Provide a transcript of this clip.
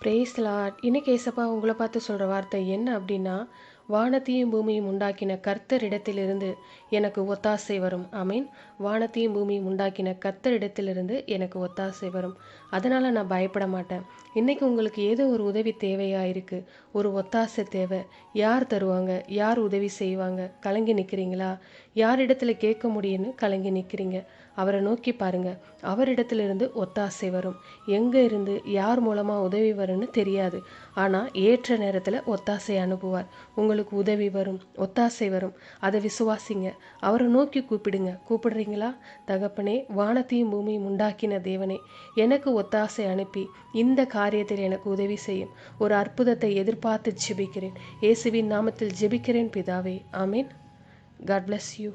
Brace Lord. இன்னைக்கு ஏசப்பா உங்களை பார்த்து சொல்கிற வார்த்தை என்ன அப்படின்னா, வானத்தையும் பூமியும் உண்டாக்கின கர்த்தரிடத்திலிருந்து எனக்கு ஒத்தாசை வரும். ஆமீன். வானத்தையும் பூமியும் உண்டாக்கின கர்த்தரிடத்திலிருந்து எனக்கு ஒத்தாசை வரும். அதனால் நான் பயப்பட மாட்டேன். இன்றைக்கி உங்களுக்கு ஏதோ ஒரு உதவி தேவையாக இருக்குது, ஒரு ஒத்தாசை தேவை. யார் தருவாங்க, யார் உதவி செய்வாங்க, கலங்கி நிற்கிறீங்களா? யார் இடத்துல கேட்க முடியும்னு கலங்கி நிற்கிறீங்க? அவரை நோக்கி பாருங்க. அவரிடத்திலிருந்து ஒத்தாசை வரும். எங்கே இருந்து யார் மூலமாக உதவி வரும்னு தெரியாது, ஆனால் ஏற்ற நேரத்தில் ஒத்தாசை அனுப்புவார். உங்களுக்கு உதவி வரும், ஒத்தாசை வரும். அதை விசுவாசிங்க. அவரை நோக்கி கூப்பிடுங்க. கூப்பிடுறீங்களா? தகப்பனே, வானத்தையும் பூமியும் உண்டாக்கின தேவனே, எனக்கு ஒத்தாசை அனுப்பி இந்த காரியத்தில் எனக்கு உதவி செய்யும். ஒரு அற்புதத்தை எதிர்பார்த்து ஜெபிக்கிறேன். இயேசுவின் நாமத்தில் ஜெபிக்கிறேன் பிதாவே. ஆமீன். God bless you.